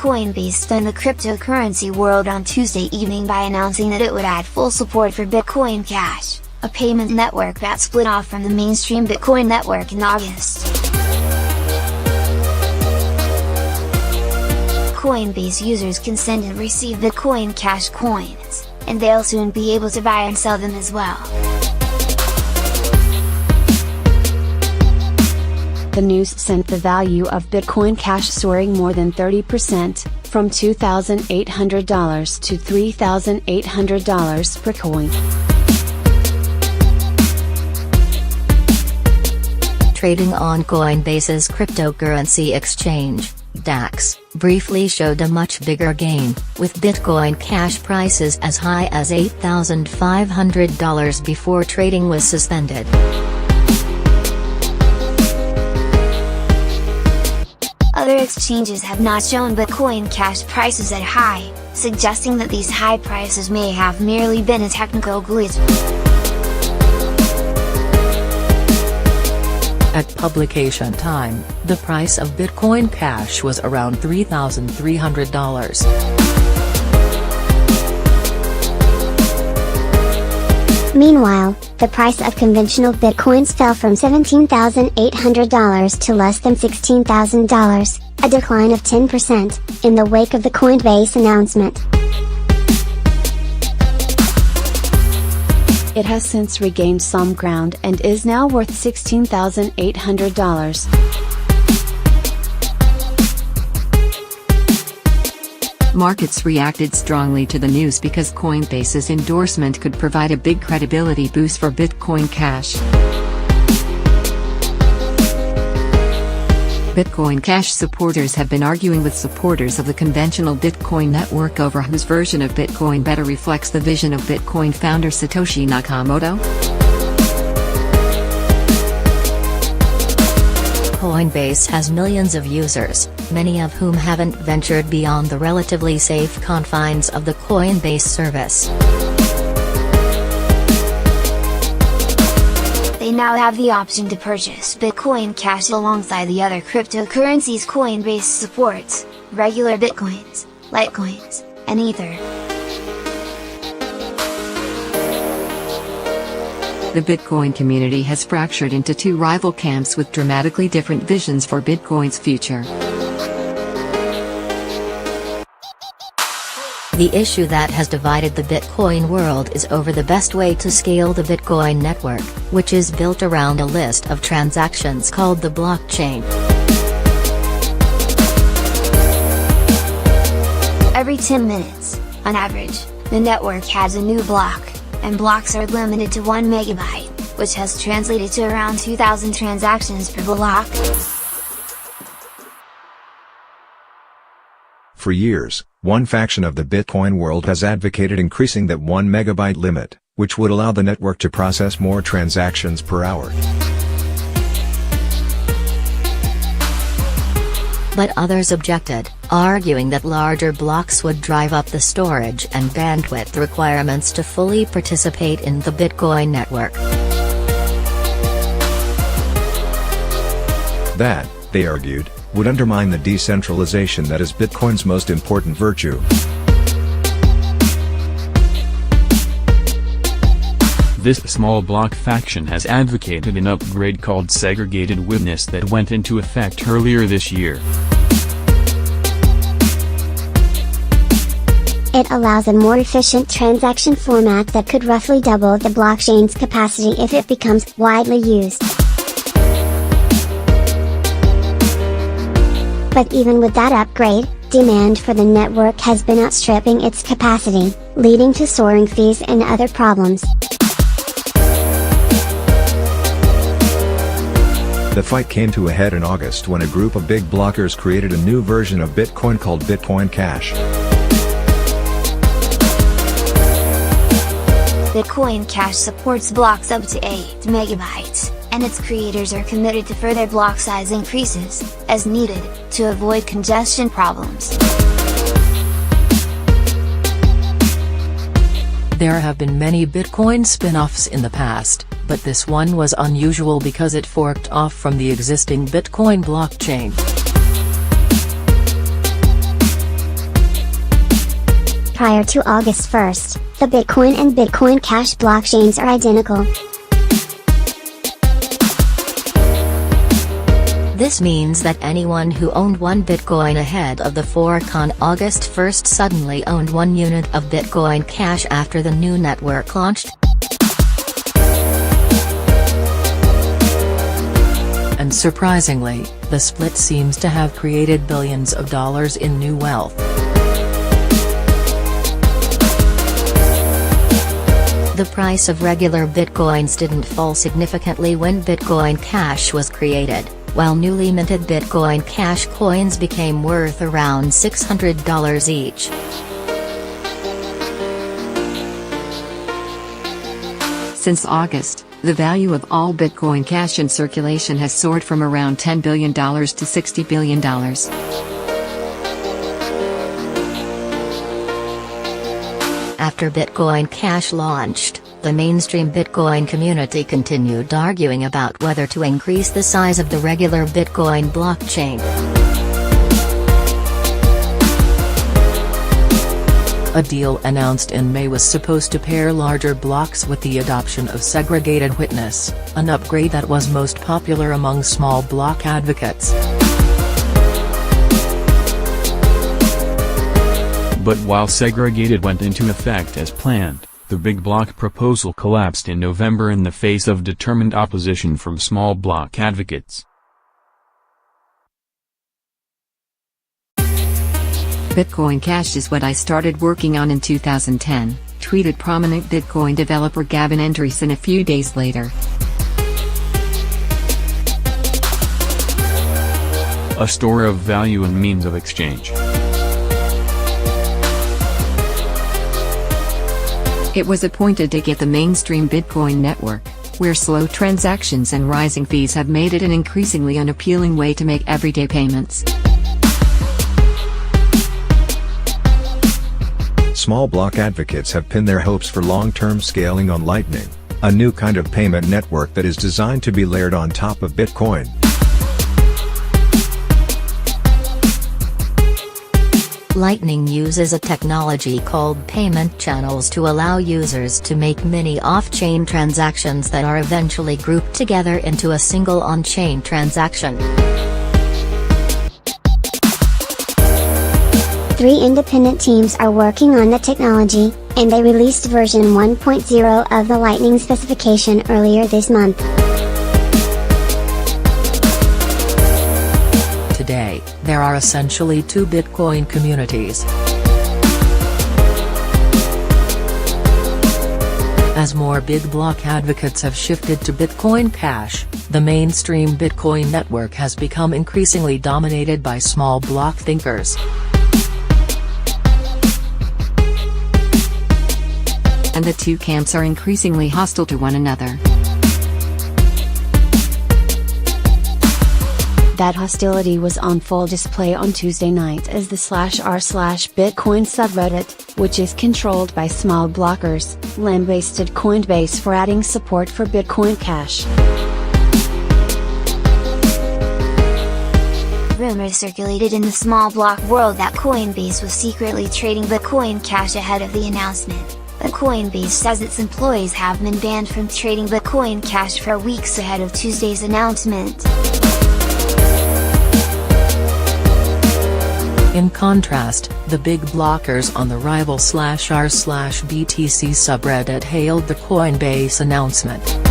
Coinbase stunned the cryptocurrency world on Tuesday evening by announcing that it would add full support for Bitcoin Cash, a payment network that split off from the mainstream Bitcoin network in August. Coinbase users can send and receive Bitcoin Cash coins, and they'll soon be able to buy and sell them as well. The news sent the value of Bitcoin Cash soaring more than 30%, from $2,800 to $3,800 per coin. Trading on Coinbase's cryptocurrency exchange, DAX, briefly showed a much bigger gain, with Bitcoin Cash prices as high as $8,500 before trading was suspended. Other exchanges have not shown Bitcoin Cash prices at high, suggesting that these high prices may have merely been a technical glitch. At publication time, the price of Bitcoin Cash was around $3,300. Meanwhile, the price of conventional Bitcoins fell from $17,800 to less than $16,000, a decline of 10%, in the wake of the Coinbase announcement. It has since regained some ground and is now worth $16,800. Markets reacted strongly to the news because Coinbase's endorsement could provide a big credibility boost for Bitcoin Cash. Bitcoin Cash supporters have been arguing with supporters of the conventional Bitcoin network over whose version of Bitcoin better reflects the vision of Bitcoin founder Satoshi Nakamoto. Coinbase has millions of users, many of whom haven't ventured beyond the relatively safe confines of the Coinbase service. They now have the option to purchase Bitcoin Cash alongside the other cryptocurrencies Coinbase supports, regular Bitcoins, Litecoins, and Ether. The Bitcoin community has fractured into two rival camps with dramatically different visions for Bitcoin's future. The issue that has divided the Bitcoin world is over the best way to scale the Bitcoin network, which is built around a list of transactions called the blockchain. Every 10 minutes, on average, the network has a new block, and blocks are limited to 1 megabyte, which has translated to around 2,000 transactions per block. For years, one faction of the Bitcoin world has advocated increasing that 1 megabyte limit, which would allow the network to process more transactions per hour. But others objected, arguing that larger blocks would drive up the storage and bandwidth requirements to fully participate in the Bitcoin network. That, they argued, would undermine the decentralization that is Bitcoin's most important virtue. This small block faction has advocated an upgrade called segregated witness that went into effect earlier this year. It allows a more efficient transaction format that could roughly double the blockchain's capacity if it becomes widely used. But even with that upgrade, demand for the network has been outstripping its capacity, leading to soaring fees and other problems. The fight came to a head in August when a group of big blockers created a new version of Bitcoin called Bitcoin Cash. Bitcoin Cash supports blocks up to 8 megabytes, and its creators are committed to further block size increases, as needed, to avoid congestion problems. There have been many Bitcoin spin-offs in the past, but this one was unusual because it forked off from the existing Bitcoin blockchain. Prior to August 1st, the Bitcoin and Bitcoin Cash blockchains are identical. This means that anyone who owned 1 Bitcoin ahead of the fork on August 1st suddenly owned 1 unit of Bitcoin Cash after the new network launched. And surprisingly, the split seems to have created billions of dollars in new wealth. The price of regular Bitcoins didn't fall significantly when Bitcoin Cash was created, while newly minted Bitcoin Cash coins became worth around $600 each. Since August, the value of all Bitcoin Cash in circulation has soared from around $10 billion to $60 billion. After Bitcoin Cash launched, the mainstream Bitcoin community continued arguing about whether to increase the size of the regular Bitcoin blockchain. A deal announced in May was supposed to pair larger blocks with the adoption of segregated witness, an upgrade that was most popular among small block advocates. But while segregated went into effect as planned, the big block proposal collapsed in November in the face of determined opposition from small block advocates. Bitcoin Cash is what I started working on in 2010, tweeted prominent Bitcoin developer Gavin Andresen a few days later. A store of value and means of exchange. It was appointed to get the mainstream Bitcoin network, where slow transactions and rising fees have made it an increasingly unappealing way to make everyday payments. Small block advocates have pinned their hopes for long-term scaling on Lightning, a new kind of payment network that is designed to be layered on top of Bitcoin. Lightning uses a technology called payment channels to allow users to make many off-chain transactions that are eventually grouped together into a single on-chain transaction. 3 independent teams are working on the technology, and they released version 1.0 of the Lightning specification earlier this month. Today, there are essentially 2 Bitcoin communities. As more big block advocates have shifted to Bitcoin Cash, the mainstream Bitcoin network has become increasingly dominated by small block thinkers. And the 2 camps are increasingly hostile to one another. That hostility was on full display on Tuesday night as the /r/Bitcoin subreddit, which is controlled by small blockers, lambasted Coinbase for adding support for Bitcoin Cash. Rumors circulated in the small block world that Coinbase was secretly trading Bitcoin Cash ahead of the announcement, but Coinbase says its employees have been banned from trading Bitcoin Cash for weeks ahead of Tuesday's announcement. In contrast, the big blockers on the rival /r/BTC subreddit hailed the Coinbase announcement.